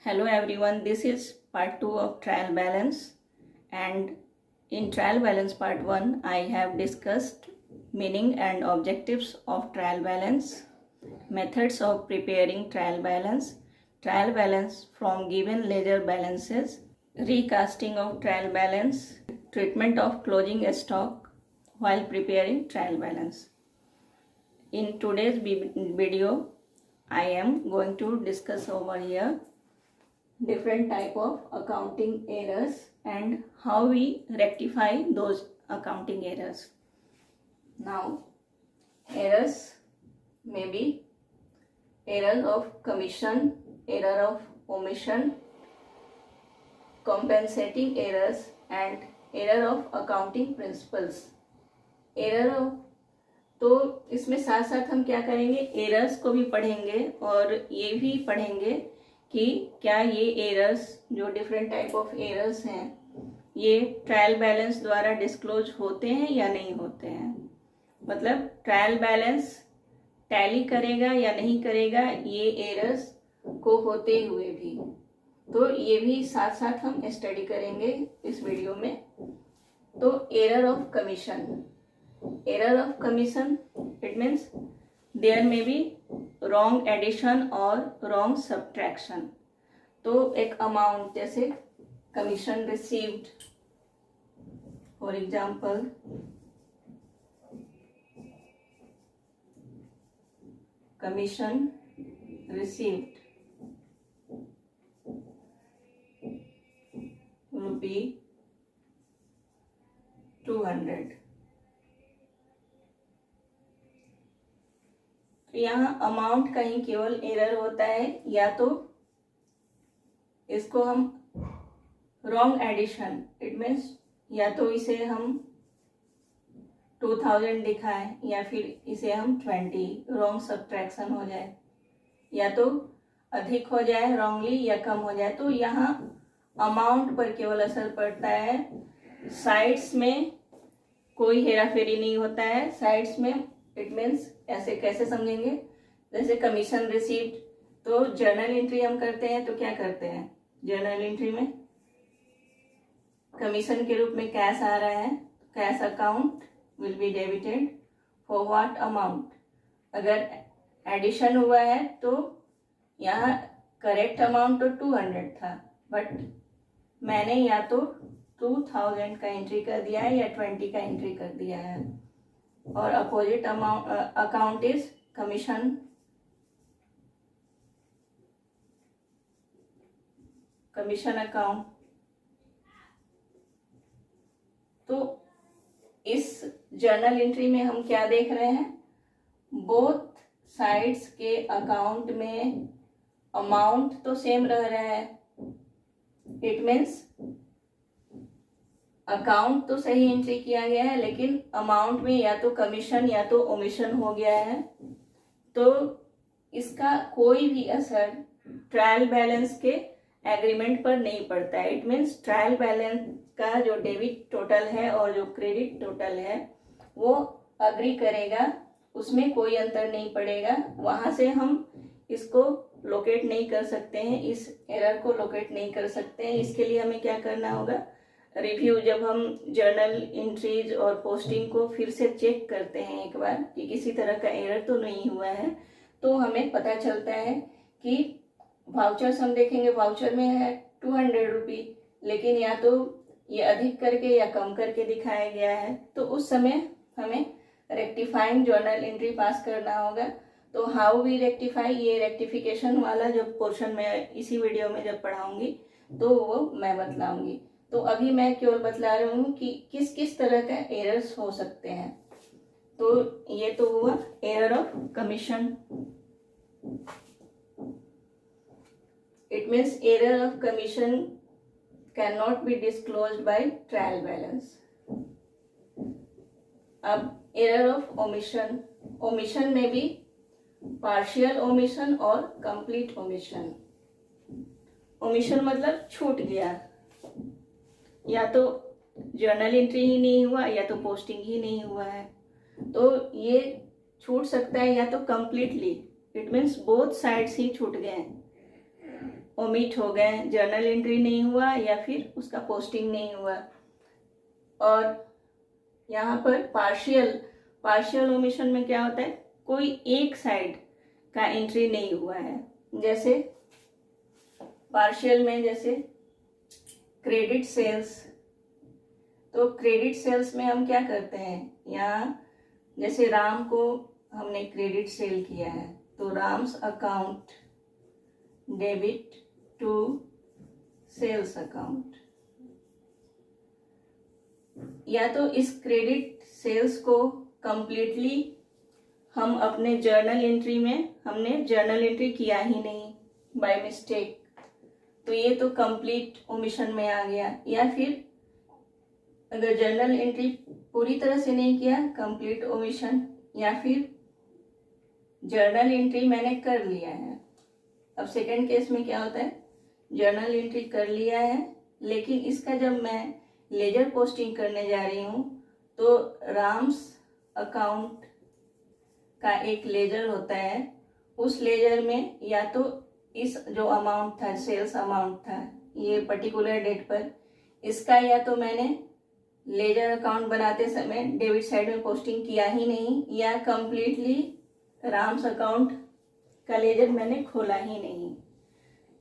Hello everyone, this is part 2 of trial balance, and in trial balance part 1 I have discussed meaning and objectives of trial balance, methods of preparing trial balance from given ledger balances, recasting of trial balance, treatment of closing stock while preparing trial balance. In today's video I am going to discuss over here different type of accounting errors and how we rectify those accounting errors. Now, errors may be error of commission, error of omission, compensating errors and error of accounting principles. error of तो इसमें साथ साथ हम क्या करेंगे, errors को भी पढ़ेंगे और ये भी पढ़ेंगे कि क्या ये एरर्स जो डिफरेंट टाइप ऑफ एरर्स हैं ये ट्रायल बैलेंस द्वारा डिस्क्लोज होते हैं या नहीं होते हैं, मतलब ट्रायल बैलेंस टैली करेगा या नहीं करेगा ये एरर्स को होते हुए भी। तो ये भी साथ साथ हम स्टडी करेंगे इस वीडियो में। तो error of commission, error of commission, it means there may be wrong addition or wrong subtraction। तो एक अमाउंट जैसे commission received, for example commission received rupee 200। तो यहाँ अमाउंट का ही केवल एरर होता है, या तो इसको हम रॉन्ग एडिशन, इट मीन्स या तो इसे हम 2000 दिखाएं या फिर इसे हम 20, रॉन्ग सब्ट्रैक्शन हो जाए, या तो अधिक हो जाए रॉन्गली या कम हो जाए। तो यहाँ अमाउंट पर केवल असर पड़ता है, साइड्स में कोई हेराफेरी नहीं होता है। साइड्स में इट मीन्स ऐसे कैसे समझेंगे, जैसे कमीशन रिसीव्ड, तो जर्नल एंट्री हम करते हैं तो क्या करते हैं, जर्नल एंट्री में कमीशन के रूप में कैश आ रहा है, cash account will be debited for what amount. अगर एडिशन हुआ है तो यहाँ करेक्ट अमाउंट तो 200 था, बट मैंने या तो 2000 का एंट्री कर दिया है या 20 का एंट्री कर दिया है। और opposite amount account is commission, commission account. तो इस जर्नल एंट्री में हम क्या देख रहे हैं, बोथ साइड्स के अकाउंट में अमाउंट तो सेम रह रहा है, इट मीन्स अकाउंट तो सही एंट्री किया गया है, लेकिन अमाउंट में या तो कमीशन या तो ओमिशन हो गया है। तो इसका कोई भी असर ट्रायल बैलेंस के एग्रीमेंट पर नहीं पड़ता है। इट मीन्स ट्रायल बैलेंस का जो डेबिट टोटल है और जो क्रेडिट टोटल है वो अग्री करेगा, उसमें कोई अंतर नहीं पड़ेगा। वहां से हम इसको लोकेट नहीं कर सकते हैं, इस एरर को लोकेट नहीं कर सकते हैं। इसके लिए हमें क्या करना होगा, रिव्यू, जब हम जर्नल एंट्रीज और पोस्टिंग को फिर से चेक करते हैं एक बार कि किसी तरह का एरर तो नहीं हुआ है, तो हमें पता चलता है कि वाउचर्स हम देखेंगे, वाउचर में है 200 रुपी, लेकिन या तो ये अधिक करके या कम करके दिखाया गया है। तो उस समय हमें रेक्टिफाइंग जर्नल एंट्री पास करना होगा। तो हाउ वी रेक्टिफाई, ये रेक्टिफिकेशन वाला जो पोर्शन मैं इसी वीडियो में जब पढ़ाऊंगी तो वो मैं बतलाऊंगी। तो अभी मैं केवल बतला रही हूँ कि किस किस तरह का एरर्स हो सकते हैं। तो ये तो हुआ error of commission, it means error of commission can not be disclosed by trial balance. अब एरर ऑफ ओमिशन, ओमिशन में भी पार्शियल ओमिशन और कंप्लीट ओमिशन। ओमिशन मतलब छूट गया, या तो जर्नल एंट्री ही नहीं हुआ या तो पोस्टिंग ही नहीं हुआ है। तो ये छूट सकता है या तो completely, it means both sides ही छूट गए, ओमिट हो गए, जर्नल एंट्री नहीं हुआ या फिर उसका पोस्टिंग नहीं हुआ। और यहाँ पर पार्शियल ओमिशन में क्या होता है, कोई एक साइड का एंट्री नहीं हुआ है। जैसे पार्शियल में जैसे क्रेडिट सेल्स, तो क्रेडिट सेल्स में हम क्या करते हैं, यहाँ जैसे राम को हमने क्रेडिट सेल किया है तो Ram's account debit to sales account, या तो इस क्रेडिट सेल्स को कंप्लीटली हम अपने जर्नल एंट्री में हमने जर्नल एंट्री किया ही नहीं बाय मिस्टेक, तो ये तो कंप्लीट ओमिशन में आ गया। या फिर अगर जर्नल एंट्री पूरी तरह से नहीं किया, कंप्लीट ओमिशन, या फिर जर्नल एंट्री मैंने कर लिया है। अब सेकंड केस में क्या होता है, जर्नल एंट्री कर लिया है लेकिन इसका जब मैं लेजर पोस्टिंग करने जा रही हूँ तो राम्स अकाउंट का एक लेजर होता है, उस लेजर में या तो इस जो अमाउंट था, सेल्स अमाउंट था ये पर्टिकुलर डेट पर, इसका या तो मैंने लेजर अकाउंट बनाते समय डेबिट साइड में पोस्टिंग किया ही नहीं, या कंप्लीटली राम्स अकाउंट का लेजर मैंने खोला ही नहीं।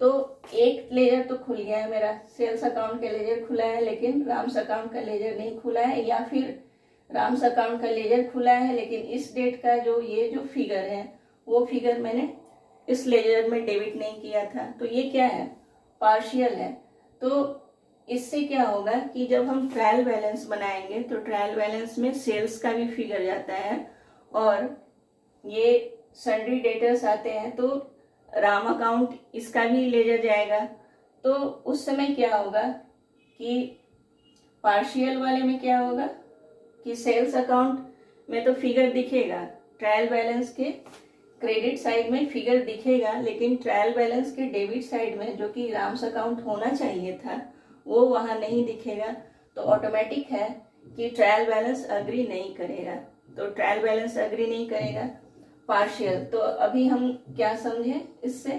तो एक लेजर तो खुल गया है मेरा, सेल्स अकाउंट का लेजर खुला है लेकिन राम्स अकाउंट का लेजर नहीं खुला है, या फिर राम्स अकाउंट का लेजर खुला है लेकिन इस डेट का जो ये जो फिगर है वो फिगर मैंने इस लेजर में डेबिट नहीं किया था, तो ये क्या है, पार्शियल है। तो इससे क्या होगा कि जब हम ट्रायल बैलेंस बनाएंगे तो ट्रायल बैलेंस में सेल्स का भी फिगर जाता है और ये सन्ड्री डेटर्स आते हैं तो राम अकाउंट इसका भी लेजर जाएगा। तो उस समय क्या होगा कि पार्शियल वाले में क्या होगा कि सेल्स अकाउंट में तो फिगर दिखेगा, ट्रायल बैलेंस के क्रेडिट साइड में फिगर दिखेगा, लेकिन ट्रायल बैलेंस के डेबिट साइड में जो कि राम्स अकाउंट होना चाहिए था वो वहाँ नहीं दिखेगा। तो ऑटोमेटिक है कि ट्रायल बैलेंस अग्री नहीं करेगा, तो ट्रायल बैलेंस अग्री नहीं करेगा पार्शियल। तो अभी हम क्या समझे इससे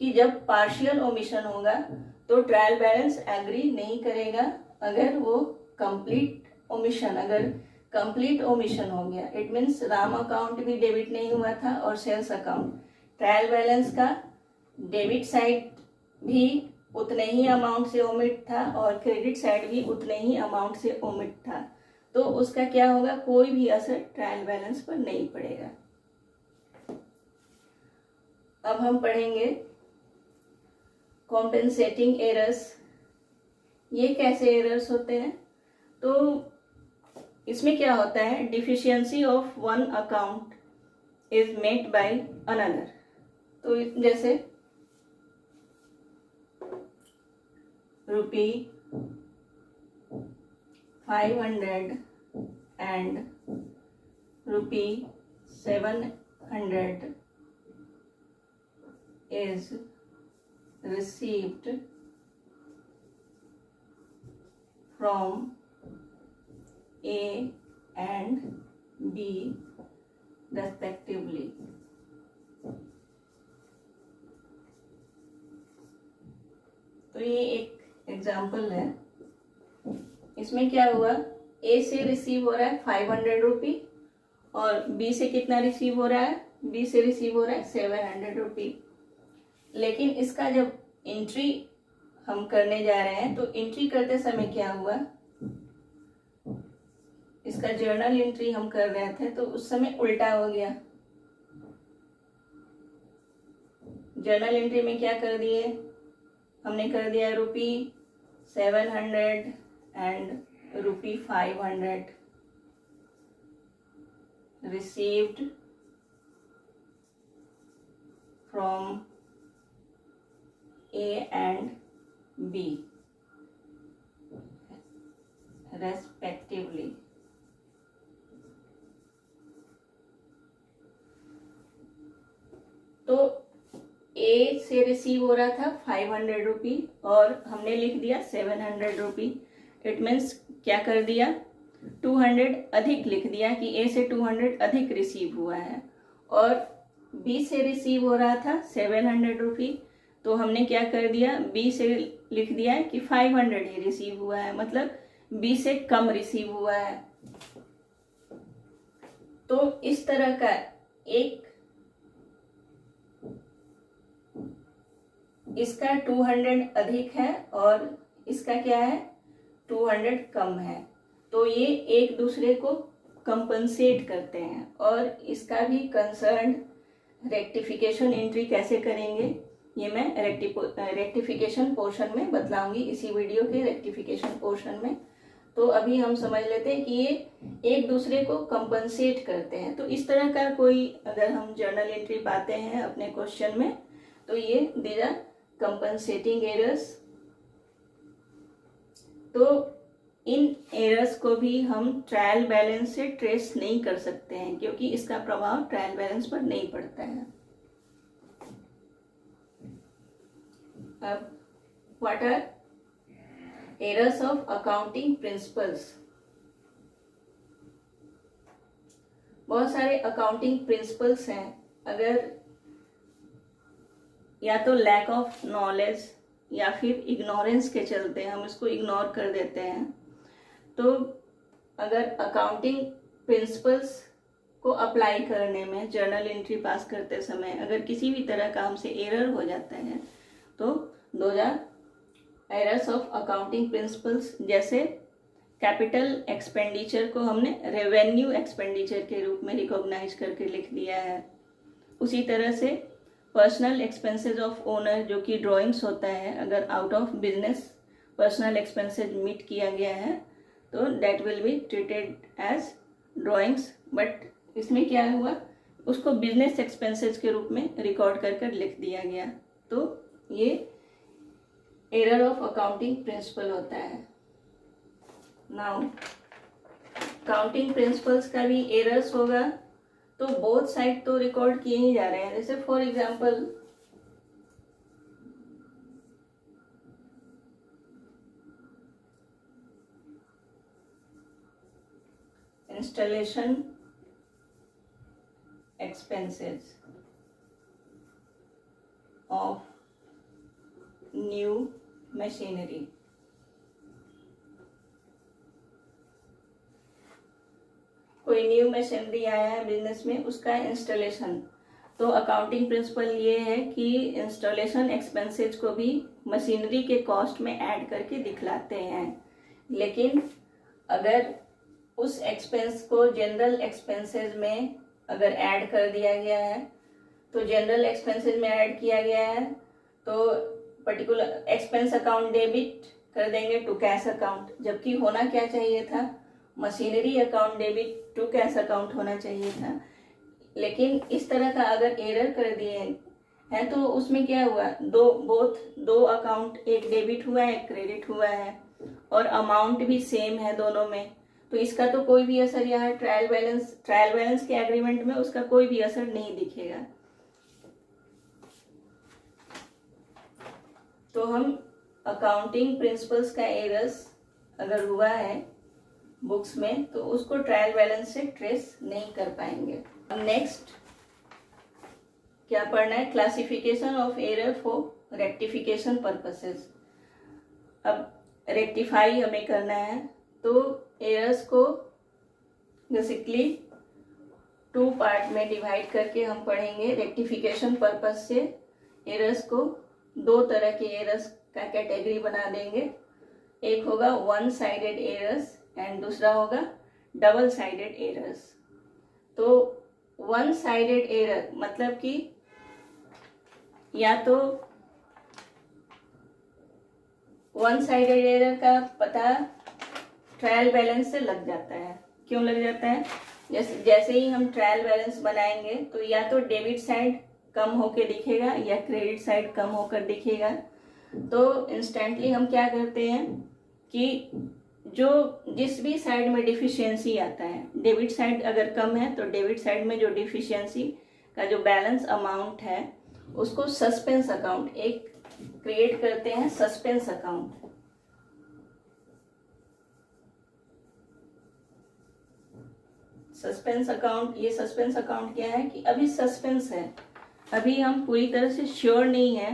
कि जब पार्शियल ओमिशन होगा तो ट्रायल बैलेंस एग्री नहीं करेगा अगर वो कंप्लीट ओमिशन, अगर कंप्लीट ओमिशन हो गया, इट मीन्स राम अकाउंट भी डेबिट नहीं हुआ था और सेल्स अकाउंट, ट्रायल बैलेंस का डेबिट साइड भी उतने ही अमाउंट से ओमिट था और क्रेडिट साइड भी उतने ही अमाउंट से ओमिट था, तो उसका क्या होगा, कोई भी असर ट्रायल बैलेंस पर नहीं पड़ेगा। अब हम पढ़ेंगे कॉम्पेंसेटिंग एरर्स। ये कैसे एरर्स होते हैं, तो इसमें क्या होता है, deficiency of one account is met by another. तो जैसे ₹500 and ₹700 is received from A and B respectively. तो ये एक एग्जाम्पल है, इसमें क्या हुआ, ए से रिसीव हो रहा है 500 रुपी और बी से कितना रिसीव हो रहा है, बी से रिसीव हो रहा है 700 रुपी। लेकिन इसका जब एंट्री हम करने जा रहे हैं तो एंट्री करते समय क्या हुआ, इसका जर्नल एंट्री हम कर रहे थे तो उस समय उल्टा हो गया। जर्नल एंट्री में क्या कर दिए, हमने कर दिया ₹700 and ₹500 received from A and B respectively. तो ए से रिसीव हो रहा था 500 रुपी और हमने लिख दिया 700 रुपी, इट मीन्स क्या कर दिया, 200 अधिक लिख दिया कि ए से 200 अधिक रिसीव हुआ है, और बी से रिसीव हो रहा था 700 रुपी, तो हमने क्या कर दिया, बी से लिख दिया है कि 500 ही रिसीव हुआ है, मतलब बी से कम रिसीव हुआ है। तो इस तरह का एक इसका 200 अधिक है और इसका क्या है 200 कम है, तो ये एक दूसरे को कंपनसेट करते हैं। और इसका भी कंसर्न रेक्टिफिकेशन एंट्री कैसे करेंगे ये मैं रेक्टिफिकेशन पोर्शन में बतलाऊंगी, इसी वीडियो के रेक्टिफिकेशन पोर्शन में। तो अभी हम समझ लेते हैं कि ये एक दूसरे को कंपनसेट करते हैं। तो इस तरह का कोई अगर हम जर्नल एंट्री पाते हैं अपने क्वेश्चन में, तो ये दीज आर कंपनसेटिंग एरर्स। तो इन एरर्स को भी हम ट्रायल बैलेंस से ट्रेस नहीं कर सकते हैं, क्योंकि इसका प्रभाव ट्रायल बैलेंस पर नहीं पड़ता है। अब what are errors of accounting principles. बहुत सारे अकाउंटिंग प्रिंसिपल्स हैं, अगर या तो लैक ऑफ नॉलेज या फिर इग्नोरेंस के चलते हम इसको इग्नोर कर देते हैं। तो अगर अकाउंटिंग प्रिंसिपल्स को अप्लाई करने में जर्नल एंट्री पास करते समय अगर किसी भी तरह का हमसे एरर हो जाता है, तो those are errors of accounting principles. जैसे कैपिटल एक्सपेंडिचर को हमने रेवेन्यू एक्सपेंडिचर के रूप में रिकॉग्नाइज करके लिख दिया है। उसी तरह से पर्सनल एक्सपेंसेस ऑफ ओनर, जो कि ड्राइंग्स होता है, अगर out of business personal expenses meet किया गया है तो that will be treated as drawings, but इसमें क्या हुआ, उसको बिजनेस एक्सपेंसेस के रूप में रिकॉर्ड कर लिख दिया गया। तो ये एरर ऑफ अकाउंटिंग प्रिंसिपल होता है। नाउ काउंटिंग प्रिंसिपल्स का भी एरर्स होगा, तो बोथ साइड तो रिकॉर्ड किए ही जा रहे हैं। जैसे for example installation expenses of new machinery। कोई न्यू मशीनरी आया है बिजनेस में, उसका इंस्टॉलेशन, तो अकाउंटिंग प्रिंसिपल ये है कि इंस्टॉलेशन एक्सपेंसेस को भी मशीनरी के कॉस्ट में ऐड करके दिखलाते हैं। लेकिन अगर उस एक्सपेंस को जनरल एक्सपेंसेस में अगर ऐड कर दिया गया है, तो जनरल एक्सपेंसेस में ऐड किया गया है तो पर्टिकुलर एक्सपेंस अकाउंट डेबिट कर देंगे टू कैश अकाउंट, जबकि होना क्या चाहिए था, machinery account debit to cash account होना चाहिए था। लेकिन इस तरह का अगर एरर कर दिए हैं तो उसमें क्या हुआ, दो अकाउंट, एक डेबिट हुआ है एक क्रेडिट हुआ है और अमाउंट भी सेम है दोनों में, तो इसका तो कोई भी असर यहाँ ट्रायल बैलेंस के एग्रीमेंट में उसका कोई भी असर नहीं दिखेगा। तो हम अकाउंटिंग प्रिंसिपल्स का एरर्स अगर हुआ है बुक्स में तो उसको ट्रायल बैलेंस से ट्रेस नहीं कर पाएंगे। अब नेक्स्ट क्या पढ़ना है, classification of error for rectification purposes. अब रेक्टिफाई हमें करना है, तो एरर्स को बेसिकली 2 पार्ट में डिवाइड करके हम पढ़ेंगे। रेक्टिफिकेशन पर्पस से एरर्स को 2 तरह के एरर्स का कैटेगरी बना देंगे, एक होगा वन साइडेड एरर्स एंड दूसरा होगा डबल साइडेड एरर्स। तो वन साइडेड एरर मतलब कि या तो वन साइडेड एरर का पता ट्रायल बैलेंस से लग जाता है। क्यों लग जाता है, जैसे ही हम ट्रायल बैलेंस बनाएंगे तो या तो डेबिट साइड कम होकर दिखेगा या क्रेडिट साइड कम होकर दिखेगा। तो इंस्टेंटली हम क्या करते हैं कि जिस भी साइड में डिफिशियंसी आता है, डेबिट साइड अगर कम है तो डेबिट साइड में जो डिफिशियंसी का जो बैलेंस अमाउंट है उसको सस्पेंस अकाउंट एक क्रिएट करते हैं, सस्पेंस अकाउंट। सस्पेंस अकाउंट, ये सस्पेंस अकाउंट क्या है कि अभी सस्पेंस है, अभी हम पूरी तरह से श्योर नहीं है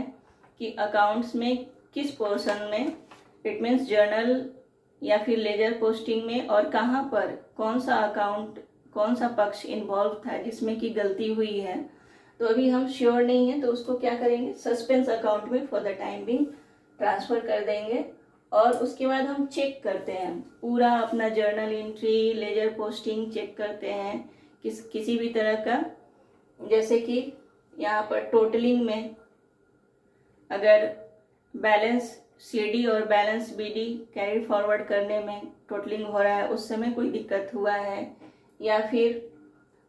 कि अकाउंट्स में किस पोर्शन में, इट मीन्स जर्नल या फिर लेजर पोस्टिंग में, और कहाँ पर कौन सा अकाउंट, कौन सा पक्ष इन्वॉल्व था जिसमें कि गलती हुई है। तो अभी हम श्योर नहीं है, तो उसको क्या करेंगे, सस्पेंस अकाउंट में for the time being transfer कर देंगे। और उसके बाद हम चेक करते हैं पूरा अपना journal entry, ledger posting check करते हैं किसी भी तरह का, जैसे कि यहाँ पर टोटलिंग में अगर बैलेंस सीडी और बैलेंस बीडी कैरी फॉरवर्ड करने में टोटलिंग हो रहा है, उस समय कोई दिक्कत हुआ है, या फिर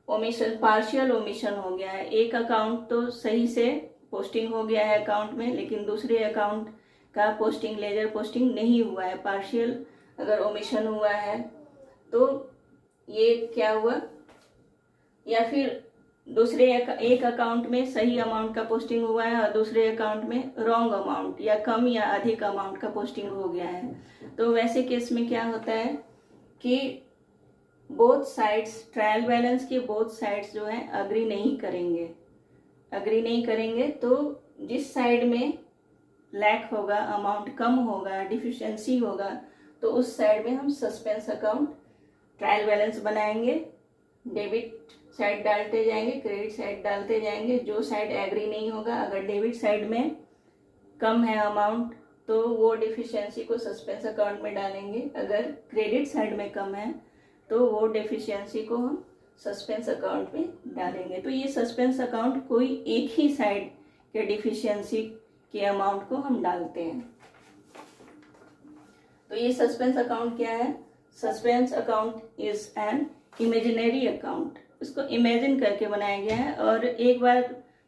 ओमिशन, पार्शियल ओमिशन हो गया है, एक अकाउंट तो सही से पोस्टिंग हो गया है अकाउंट में, लेकिन दूसरे अकाउंट का पोस्टिंग, लेजर पोस्टिंग नहीं हुआ है, पार्शियल अगर ओमिशन हुआ है, तो ये क्या हुआ। या फिर दूसरे एक अकाउंट में सही अमाउंट का पोस्टिंग हुआ है और दूसरे अकाउंट में रॉन्ग अमाउंट या कम या अधिक अमाउंट का पोस्टिंग हो गया है। तो वैसे केस में क्या होता है कि बोथ साइड्स, ट्रायल बैलेंस के बोथ साइड्स जो है अग्री नहीं करेंगे, तो जिस साइड में लैक होगा, अमाउंट कम होगा, डिफिशिएंसी होगा, तो उस साइड में हम सस्पेंस अकाउंट ट्रायल बैलेंस बनाएंगे, डेबिट साइड डालते जाएंगे, क्रेडिट साइड डालते जाएंगे। जो साइड एग्री नहीं होगा, अगर डेबिट साइड में कम है अमाउंट, तो वो डिफिशिएंसी को सस्पेंस अकाउंट में डालेंगे, अगर क्रेडिट साइड में कम है तो वो डेफिशिएंसी को हम सस्पेंस अकाउंट में डालेंगे। तो ये सस्पेंस अकाउंट कोई एक ही साइड के डिफिशिएंसी के अमाउंट को हम डालते हैं। तो ये सस्पेंस अकाउंट क्या है, suspense account is an imaginary account, इसको इमेजिन करके बनाया गया है। और एक बार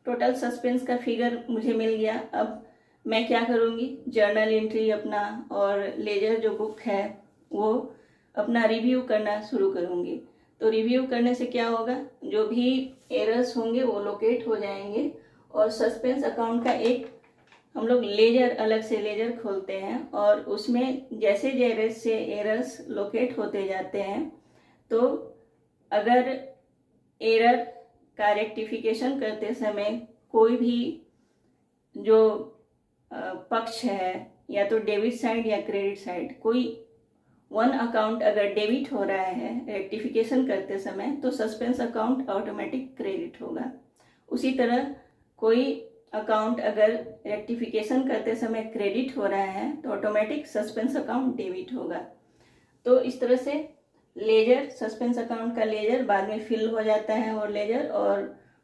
टोटल सस्पेंस का फिगर मुझे मिल गया, अब मैं क्या करूँगी, जर्नल एंट्री अपना और लेजर जो बुक है वो अपना रिव्यू करना शुरू करूँगी। तो रिव्यू करने से क्या होगा, जो भी एरर्स होंगे वो लोकेट हो जाएंगे, और सस्पेंस अकाउंट का एक हम लोग लेजर, अलग से लेजर खोलते हैं, और उसमें जैसे जैसे एरर्स लोकेट होते जाते हैं, तो अगर एरर का रेक्टिफिकेशन करते समय कोई भी जो पक्ष है, या तो डेबिट साइड या क्रेडिट साइड, कोई वन अकाउंट अगर डेबिट हो रहा है रेक्टिफिकेशन करते समय, तो सस्पेंस अकाउंट ऑटोमेटिक क्रेडिट होगा। उसी तरह कोई अकाउंट अगर रेक्टिफिकेशन करते समय क्रेडिट हो रहा है, तो ऑटोमेटिक सस्पेंस अकाउंट डेबिट होगा। तो इस तरह से लेजर, सस्पेंस अकाउंट का लेजर बाद में फिल हो जाता है, और लेजर और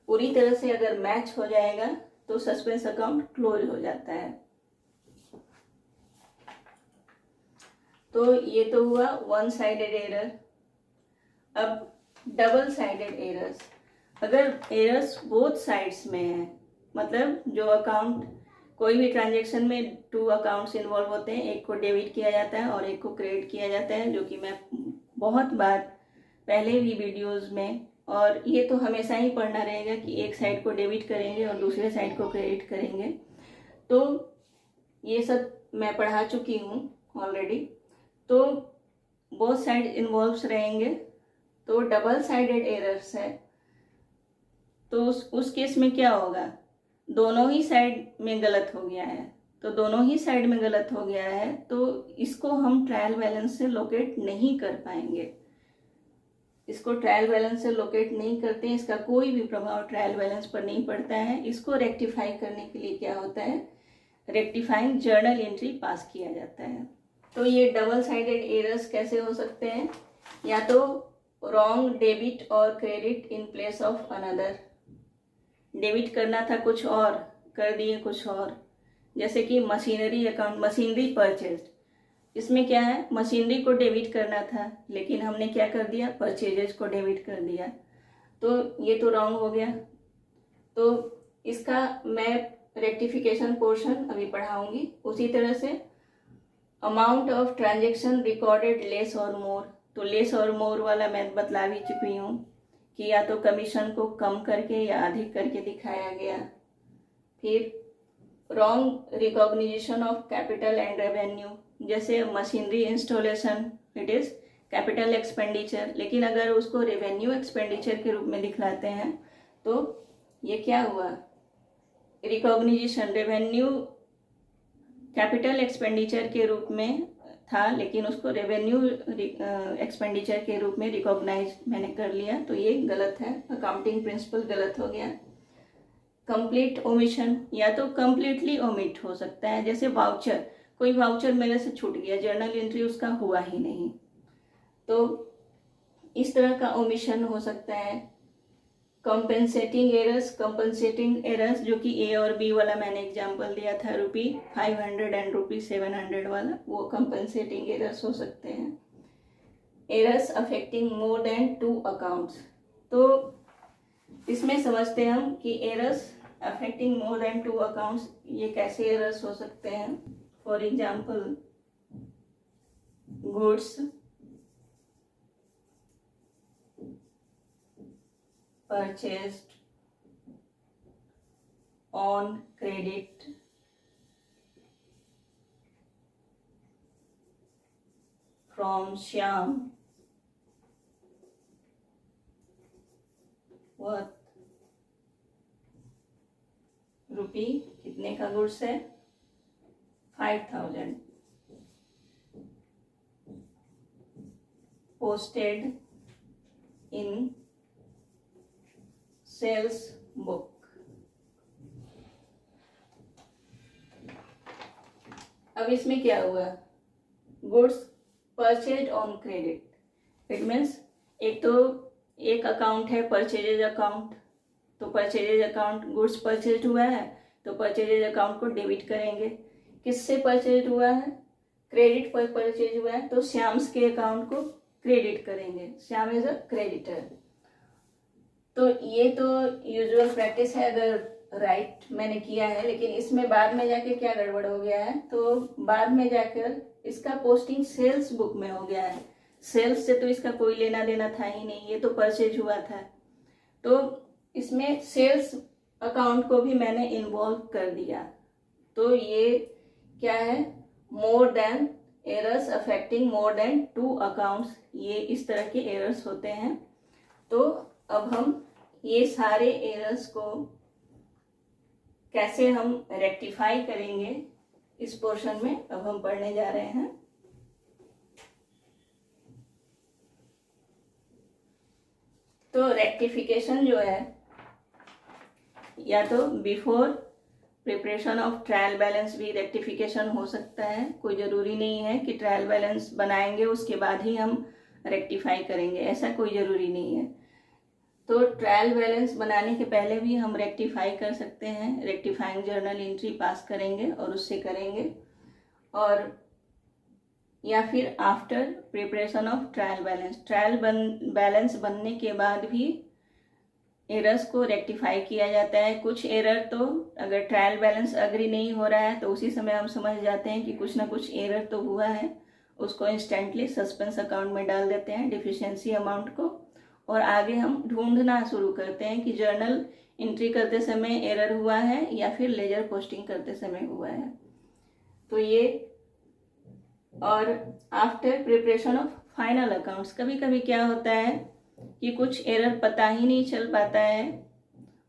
पूरी तरह से अगर मैच हो जाएगा तो सस्पेंस अकाउंट क्लोज हो जाता है। तो ये तो हुआ वन साइडेड एरर। अब डबल साइडेड एरर्स, अगर एरर्स बोथ साइड्स में है, मतलब जो अकाउंट, कोई भी ट्रांजैक्शन में टू अकाउंट्स इन्वॉल्व होते हैं, एक को डेबिट किया जाता है और एक को क्रेडिट किया जाता है, जो कि मैं बहुत बार पहले भी वीडियोस में, और ये तो हमेशा ही पढ़ना रहेगा कि एक साइड को डेबिट करेंगे और दूसरे साइड को क्रेडिट करेंगे। तो ये सब मैं पढ़ा चुकी हूँ ऑलरेडी। तो बोथ साइड इन्वॉल्व्स रहेंगे, तो डबल साइडेड एरर्स है, तो उस केस में क्या होगा, दोनों ही साइड में गलत हो गया है, तो दोनों ही साइड में गलत हो गया है, तो इसको हम ट्रायल बैलेंस से लोकेट नहीं कर पाएंगे। इसको ट्रायल बैलेंस से लोकेट नहीं करते हैं, इसका कोई भी प्रभाव ट्रायल बैलेंस पर नहीं पड़ता है। इसको रेक्टिफाई करने के लिए क्या होता है, रेक्टिफाइंग जर्नल एंट्री पास किया जाता है। तो ये डबल साइडेड एरर्स कैसे हो सकते हैं, या तो रॉन्ग डेबिट और credit in place of another, debit करना था कुछ और, कर दिए कुछ और, जैसे कि मशीनरी अकाउंट, मशीनरी परचेज, इसमें क्या है, मशीनरी को डेबिट करना था लेकिन हमने क्या कर दिया, परचेजेज को डेबिट कर दिया, तो ये तो रॉन्ग हो गया। तो इसका मैं रेक्टिफिकेशन पोर्शन अभी पढ़ाऊंगी। उसी तरह से amount of transaction recorded less और मोर, तो लेस और मोर वाला मैं बतला भी चुकी हूँ कि या तो कमीशन को कम करके या अधिक करके दिखाया गया। फिर wrong recognition of capital and revenue, जैसे machinery installation it is capital expenditure, लेकिन अगर उसको रेवेन्यू एक्सपेंडिचर के रूप में दिखलाते हैं तो ये क्या हुआ, रिकॉग्निशन, रेवेन्यू कैपिटल एक्सपेंडिचर के रूप में था, लेकिन उसको रेवेन्यू एक्सपेंडिचर के रूप में रिकॉग्नाइज मैंने कर लिया, तो ये गलत है, अकाउंटिंग प्रिंसिपल गलत हो गया। कंप्लीट ओमिशन, या तो कंप्लीटली ओमिट हो सकता है, जैसे वाउचर, कोई वाउचर मेरे से छूट गया, जर्नल एंट्री उसका हुआ ही नहीं, तो इस तरह का ओमिशन हो सकता है। कंपेंसेटिंग एरर्स जो कि ए और बी वाला मैंने एग्जांपल दिया था, ₹500 एंड ₹700 वाला, वो कंपेंसेटिंग एरर्स हो सकते हैं। Errors affecting more than 2 accounts, तो इसमें समझते हैं हम कि errors affecting more than 2 accounts ये कैसे एरर्स हो सकते हैं। For example, goods purchased on credit from Shyam worth रुपी, कितने का गुड्स है, 5000, posted in सेल्स बुक। अब इसमें क्या हुआ, goods purchase on credit, it means एक अकाउंट है परचेजेज अकाउंट, तो परचेजेज अकाउंट, गुड्स परचेज हुआ है तो परचेजेज अकाउंट को डेबिट करेंगे। किससे परचेज हुआ है, क्रेडिट पर परचेज हुआ है, तो श्याम्स के अकाउंट को क्रेडिट करेंगे, श्याम इज अ क्रेडिटर। तो ये तो यूजुअल प्रैक्टिस है अगर राइट मैंने किया है, लेकिन इसमें बाद में जाके क्या गड़बड़ हो गया है, तो बाद में जाकर इसका पोस्टिंग सेल्स बुक में हो गया है। सेल्स से तो इसका कोई लेना देना था ही नहीं, ये तो परचेज हुआ था, तो इसमें सेल्स अकाउंट को भी मैंने इन्वॉल्व कर दिया। तो ये क्या है, more than errors affecting more than 2 accounts, ये इस तरह के एरर्स होते हैं। तो अब हम ये सारे एरर्स को कैसे हम रेक्टिफाई करेंगे, इस पोर्शन में अब हम पढ़ने जा रहे हैं। तो रेक्टिफिकेशन जो है, या तो before preparation of trial balance भी रेक्टिफिकेशन हो सकता है, कोई ज़रूरी नहीं है कि ट्रायल बैलेंस बनाएंगे उसके बाद ही हम रेक्टिफाई करेंगे, ऐसा कोई ज़रूरी नहीं है। तो ट्रायल बैलेंस बनाने के पहले भी हम रेक्टिफाई कर सकते हैं, रेक्टिफाइंग जर्नल एंट्री पास करेंगे और उससे करेंगे, और या फिर after preparation of trial balance बनने के बाद भी एरर्स को रेक्टिफाई किया जाता है। कुछ एरर तो अगर ट्रायल बैलेंस अग्री नहीं हो रहा है तो उसी समय हम समझ जाते हैं कि कुछ ना कुछ एरर तो हुआ है, उसको इंस्टेंटली सस्पेंस अकाउंट में डाल देते हैं, डिफिशिएंसी अमाउंट को, और आगे हम ढूंढना शुरू करते हैं कि जर्नल एंट्री करते समय एरर हुआ है या फिर लेजर पोस्टिंग करते समय हुआ है। तो ये, और after preparation of final accounts, कभी कभी क्या होता है कि कुछ एरर पता ही नहीं चल पाता है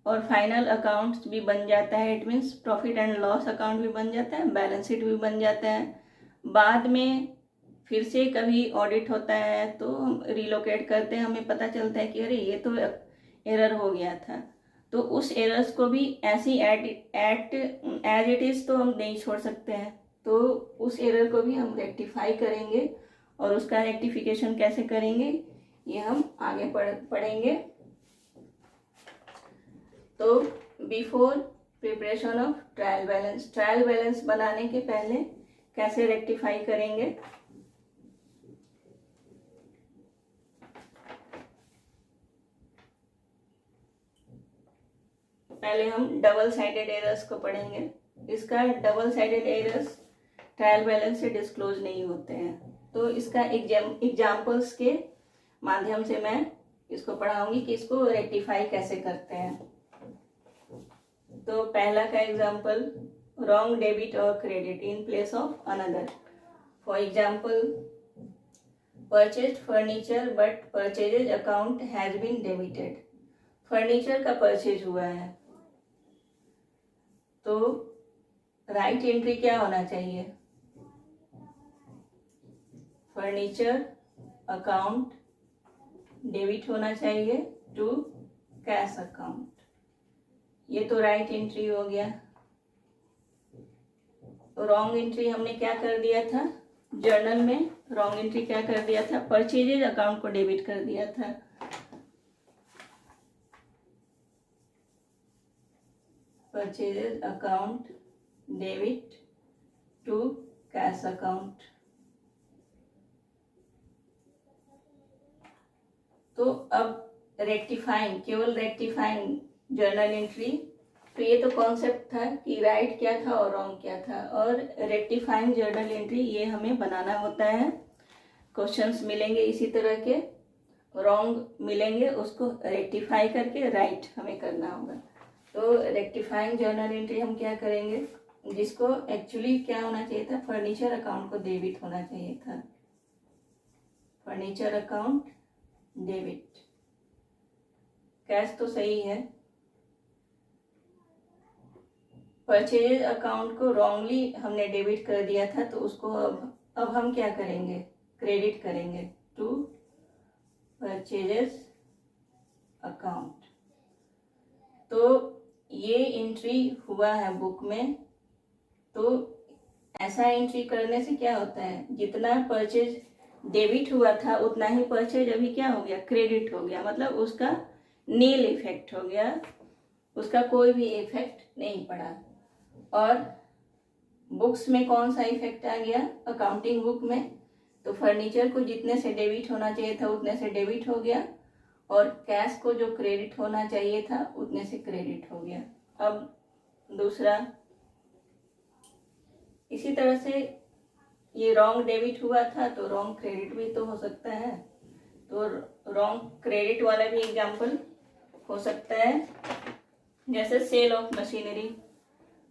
और फाइनल अकाउंट्स भी बन जाता है, it means profit and loss account भी बन जाता है, बैलेंस शीट भी बन जाता है। बाद में फिर से कभी ऑडिट होता है तो हम रिलोकेट करते हैं, हमें पता चलता है कि अरे ये तो एरर हो गया था, तो उस एरर्स को भी ऐसी एज इट इज़ तो हम नहीं छोड़ सकते हैं, तो उस एरर को भी हम रेक्टिफाई करेंगे, और उसका रेक्टिफिकेशन कैसे करेंगे ये हम आगे पढ़ेंगे। तो before preparation of trial balance बनाने के पहले कैसे रेक्टिफाई करेंगे। पहले हम डबल साइडेड एरर्स को पढ़ेंगे। इसका double sided errors trial balance से डिस्क्लोज नहीं होते हैं, तो इसका एग्जाम्पल्स के माध्यम से मैं इसको पढ़ाऊंगी कि इसको रेक्टिफाई कैसे करते हैं। तो पहला का एग्जाम्पल, रॉन्ग डेबिट और credit in place of another. For example, purchased furniture but purchases account has been debited. Furniture का परचेज हुआ है तो राइट एंट्री क्या होना चाहिए? फर्नीचर अकाउंट डेबिट होना चाहिए टू कैश अकाउंट। ये तो राइट एंट्री हो गया। रॉन्ग एंट्री हमने क्या कर दिया था? जर्नल में रॉन्ग एंट्री क्या कर दिया था? परचेजेज अकाउंट को डेबिट कर दिया था। Purchases account debit to cash account. तो अब रेक्टिफाइंग, केवल रेक्टिफाइंग जर्नल एंट्री। तो ये तो कॉन्सेप्ट था कि राइट क्या था और रॉन्ग क्या था, और रेक्टिफाइंग जर्नल एंट्री ये हमें बनाना होता है। क्वेश्चंस मिलेंगे इसी तरह के, रॉन्ग मिलेंगे, उसको रेक्टिफाई करके राइट हमें करना होगा। तो रेक्टिफाइंग जर्नल एंट्री हम क्या करेंगे, जिसको एक्चुअली क्या होना चाहिए था? फर्नीचर अकाउंट को डेबिट होना चाहिए था। Furniture account debit. कैश तो सही है। परचेज अकाउंट को रॉन्गली हमने डेबिट कर दिया था, तो उसको अब हम क्या करेंगे? क्रेडिट करेंगे टू परचेजेस अकाउंट। तो ये एंट्री हुआ है बुक में। तो ऐसा एंट्री करने से क्या होता है? जितना परचेज डेबिट हुआ था उतना ही परचेज अभी क्या हो गया? क्रेडिट हो गया। मतलब उसका नील इफेक्ट हो गया, उसका कोई भी इफेक्ट नहीं पड़ा। और बुक्स में कौन सा इफेक्ट आ गया? अकाउंटिंग बुक में तो फर्नीचर को जितने से डेबिट होना चाहिए था उतने से डेबिट हो गया, और कैश को जो क्रेडिट होना चाहिए था उतने से क्रेडिट हो गया। अब दूसरा, इसी तरह से ये रॉन्ग डेबिट हुआ था तो रॉन्ग क्रेडिट भी तो हो सकता है। तो रॉन्ग क्रेडिट वाला भी एग्जाम्पल हो सकता है, जैसे सेल ऑफ मशीनरी।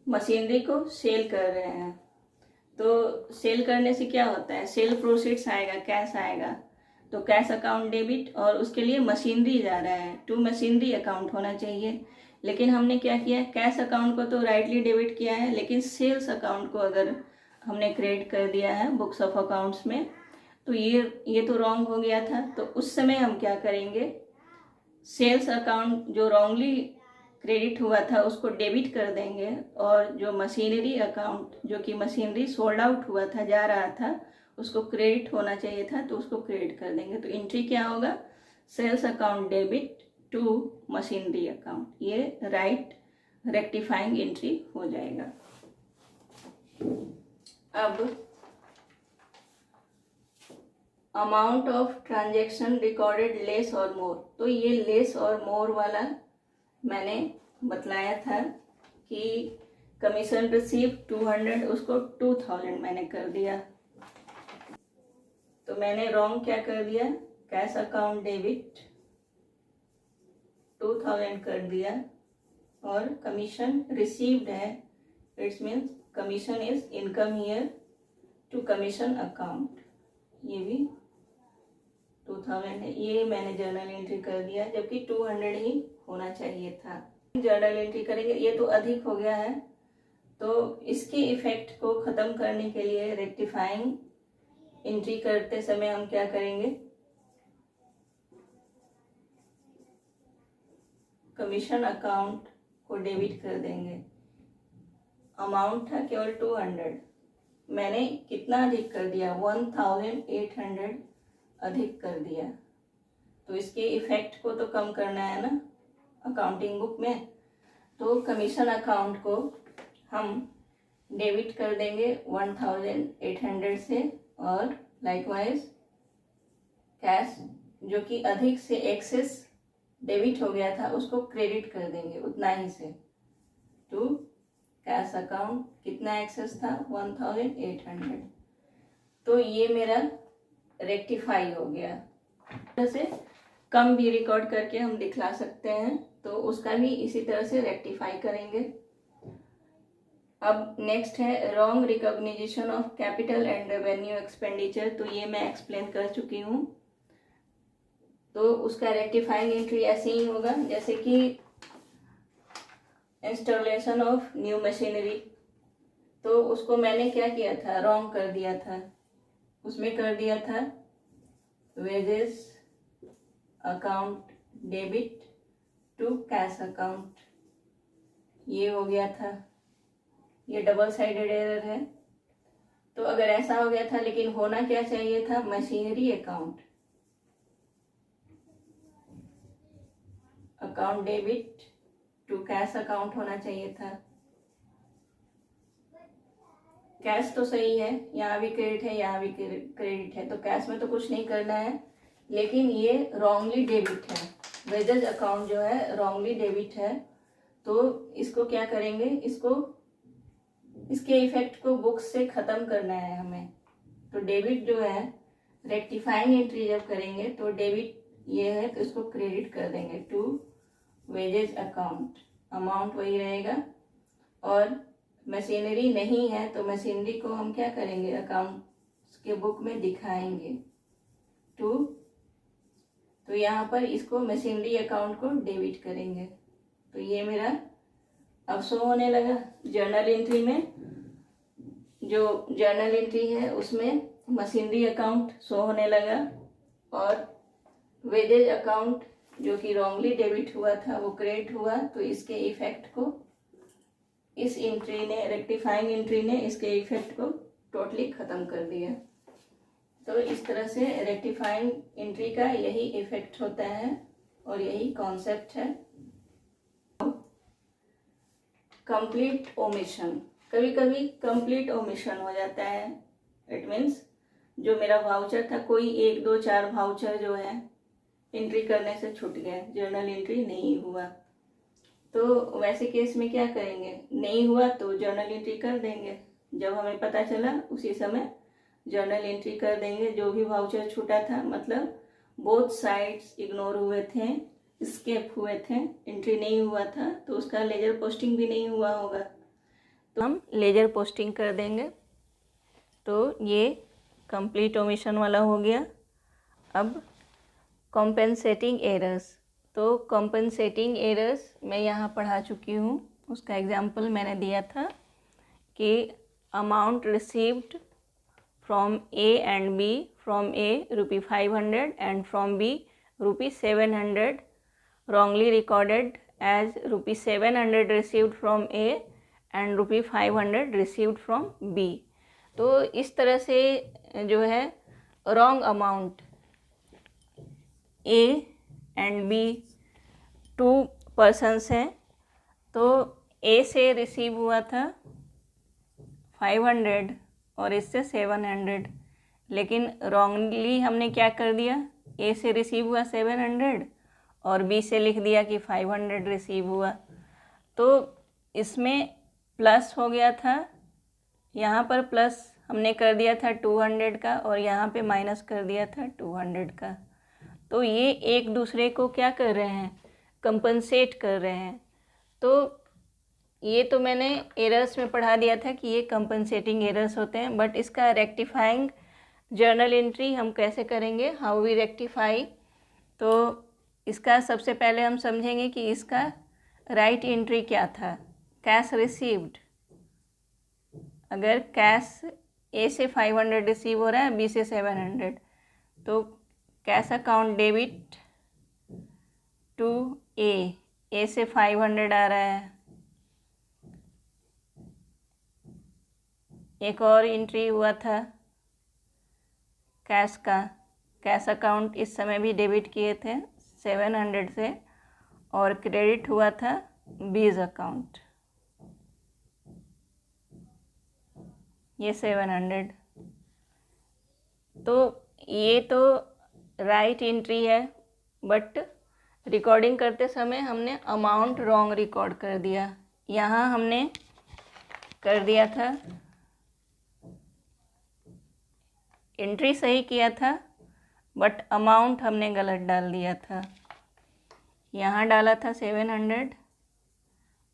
मशीनरी को सेल कर रहे हैं, तो सेल करने से क्या होता है? सेल प्रोसीड्स आएगा, कैश आएगा। तो कैश अकाउंट डेबिट, और उसके लिए मशीनरी जा रहा है, टू मशीनरी अकाउंट होना चाहिए। लेकिन हमने क्या किया? कैश अकाउंट को तो राइटली डेबिट किया है, लेकिन सेल्स अकाउंट को अगर हमने क्रेडिट कर दिया है बुक्स ऑफ अकाउंट्स में, तो ये तो रॉन्ग हो गया था। तो उस समय हम क्या करेंगे? सेल्स अकाउंट जो रॉन्गली क्रेडिट हुआ था उसको डेबिट कर देंगे, और जो मशीनरी अकाउंट, जो कि मशीनरी सोल्ड आउट हुआ था, जा रहा था, उसको क्रेडिट होना चाहिए था, तो उसको क्रेडिट कर देंगे। तो एंट्री क्या होगा? Sales account debit to machinery account. ये राइट रेक्टिफाइंग एंट्री हो जाएगा। अब amount of transaction recorded less और मोर। तो ये लेस और मोर वाला मैंने बतलाया था कि कमीशन रिसीव 200, उसको 2000 मैंने कर दिया। तो मैंने रॉन्ग क्या कर दिया? कैश अकाउंट डेबिट 2000 कर दिया, और कमीशन रिसीव्ड है, it's means commission is income here to commission account, ये भी 2000 है। ये मैंने जर्नल एंट्री कर दिया, जबकि 200 ही होना चाहिए था। जर्नल एंट्री करेंगे, ये तो अधिक हो गया है, तो इसके इफेक्ट को खत्म करने के लिए रेक्टिफाइंग एंट्री करते समय हम क्या करेंगे? कमीशन अकाउंट को डेबिट कर देंगे। अमाउंट था केवल 200, मैंने कितना अधिक कर दिया? 1800 अधिक कर दिया। तो इसके इफेक्ट को तो कम करना है ना अकाउंटिंग बुक में। तो कमीशन अकाउंट को हम डेबिट कर देंगे 1800 से, और लाइकवाइज कैश जो कि अधिक से एक्सेस डेबिट हो गया था उसको क्रेडिट कर देंगे उतना ही से टू कैश अकाउंट। कितना एक्सेस था? 1800। तो ये मेरा रेक्टिफाई हो गया। जैसे कम भी रिकॉर्ड करके हम दिखला सकते हैं, तो उसका भी इसी तरह से रेक्टिफाई करेंगे। अब नेक्स्ट है wrong recognition of capital and revenue expenditure. तो ये मैं एक्सप्लेन कर चुकी हूँ। तो उसका रेक्टिफाइंग एंट्री ऐसे ही होगा, जैसे कि इंस्टॉलेशन ऑफ न्यू मशीनरी, तो उसको मैंने क्या किया था, रॉन्ग कर दिया था। उसमें कर दिया था wages account debit to cash account, ये हो गया था। ये डबल साइडेड एरर है। तो अगर ऐसा हो गया था, लेकिन होना क्या चाहिए था, machinery account debit to cash account होना चाहिए था। कैश तो सही है, यहाँ भी क्रेडिट है, यहाँ भी क्रेडिट है, तो कैश में तो कुछ नहीं करना है। लेकिन ये रॉन्गली डेबिट है, वेजेज अकाउंट जो है रॉन्गली डेबिट है। तो इसको क्या करेंगे, इसके इफेक्ट को बुक्स से खत्म करना है हमें। तो डेबिट जो है, रेक्टिफाइंग एंट्री जब करेंगे तो डेबिट ये है, तो इसको क्रेडिट कर देंगे टू वेजेज अकाउंट, अमाउंट वही रहेगा। और मशीनरी नहीं है तो मशीनरी को हम क्या करेंगे, अकाउंट्स के बुक में दिखाएंगे टू, तो यहाँ पर इसको मशीनरी अकाउंट को डेबिट करेंगे। तो ये मेरा अब शो होने लगा जर्नल एंट्री में। जो जर्नल एंट्री है उसमें मशीनरी अकाउंट शो होने लगा, और वेजेज अकाउंट जो कि रॉन्गली डेबिट हुआ था वो क्रेडिट हुआ। तो इसके इफेक्ट को इस एंट्री ने, रेक्टिफाइंग एंट्री ने इसके इफेक्ट को टोटली खत्म कर दिया। तो इस तरह से रेक्टिफाइंग एंट्री का यही इफेक्ट होता है और यही कॉन्सेप्ट है। कंप्लीट ओमिशन, कभी कभी कंप्लीट ओमिशन हो जाता है। इट मीन्स जो मेरा वाउचर था, कोई 1 2 4 वाउचर जो है एंट्री करने से छूट गया, जर्नल एंट्री नहीं हुआ। तो वैसे केस में क्या करेंगे, नहीं हुआ तो जर्नल एंट्री कर देंगे, जब हमें पता चला उसी समय जर्नल एंट्री कर देंगे। जो भी वाउचर छूटा था, मतलब बोथ साइड्स इग्नोर हुए थे, स्केप हुए थे, एंट्री नहीं हुआ था, तो उसका लेजर पोस्टिंग भी नहीं हुआ होगा, तो हम लेजर पोस्टिंग कर देंगे। तो ये कंप्लीट ओमिशन वाला हो गया। अब कॉम्पेंसेटिंग एरर्स, तो कॉम्पेंसेटिंग एरर्स मैं यहाँ पढ़ा चुकी हूँ, उसका एग्जाम्पल मैंने दिया था कि amount received from A and B, from A ₹500 and from B ₹700 wrongly recorded as ₹700 received from A and ₹500 received from B। तो इस तरह से जो है wrong amount A and B 2 persons हैं, तो A से रिसीव हुआ था 500 और इससे 700, लेकिन रॉन्गली हमने क्या कर दिया, A से रिसीव हुआ 700 और B से लिख दिया कि 500 रिसीव हुआ। तो इसमें प्लस हो गया था, यहाँ पर प्लस हमने कर दिया था 200 का और यहाँ पे माइनस कर दिया था 200 का। तो ये एक दूसरे को क्या कर रहे हैं, कंपनसेट कर रहे हैं। तो ये तो मैंने एरर्स में पढ़ा दिया था कि ये कंपनसेटिंग एरर्स होते हैं, बट इसका रेक्टिफाइंग जर्नल एंट्री हम कैसे करेंगे, हाउ वी रेक्टिफाई। तो इसका सबसे पहले हम समझेंगे कि इसका राइट एंट्री क्या था, कैश रिसीव्ड। अगर कैश ए से 500 रिसीव हो रहा है, बी से 700, तो कैश अकाउंट डेबिट टू ए से 500 आ रहा है। एक और एंट्री हुआ था कैश का, कैश अकाउंट इस समय भी डेबिट किए थे 700 से, और क्रेडिट हुआ था बीज अकाउंट, ये 700। तो ये तो राइट एंट्री है, बट रिकॉर्डिंग करते समय हमने अमाउंट रॉन्ग रिकॉर्ड कर दिया। यहाँ हमने कर दिया था, एंट्री सही किया था, बट अमाउंट हमने गलत डाल दिया था। यहाँ डाला था 700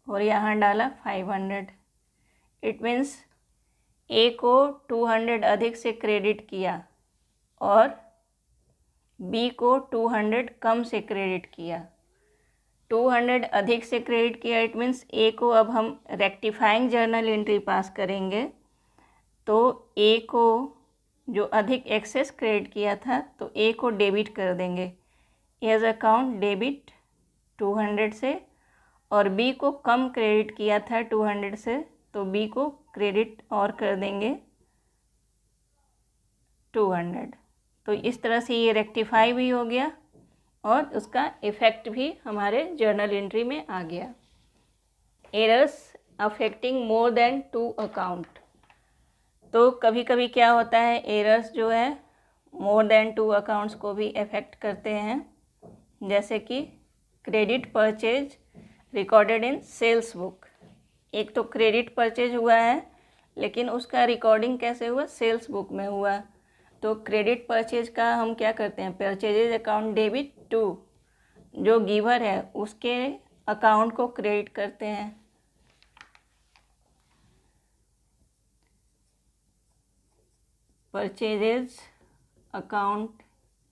और यहाँ डाला 500। इट मीन्स ए को 200 अधिक से क्रेडिट किया और बी को 200 कम से क्रेडिट किया। 200 अधिक से क्रेडिट किया, इट मीन्स ए को अब हम रेक्टिफाइंग जर्नल एंट्री पास करेंगे। तो ए को जो अधिक एक्सेस क्रेडिट किया था तो ए को डेबिट कर देंगे, एज अकाउंट डेबिट 200 से, और बी को कम क्रेडिट किया था 200 से तो बी को क्रेडिट और कर देंगे 200। तो इस तरह से ये रेक्टिफाई भी हो गया और उसका इफ़ेक्ट भी हमारे जर्नल एंट्री में आ गया। Errors affecting more than 2 account. तो कभी कभी क्या होता है, एरर्स जो है मोर देन 2 अकाउंट्स को भी अफेक्ट करते हैं, जैसे कि credit purchase recorded in sales book. एक तो क्रेडिट परचेज हुआ है लेकिन उसका रिकॉर्डिंग कैसे हुआ, सेल्स बुक में हुआ। तो क्रेडिट परचेज का हम क्या करते हैं, परचेजेज अकाउंट डेबिट टू जो गिवर है उसके अकाउंट को क्रेडिट करते हैं। Purchases account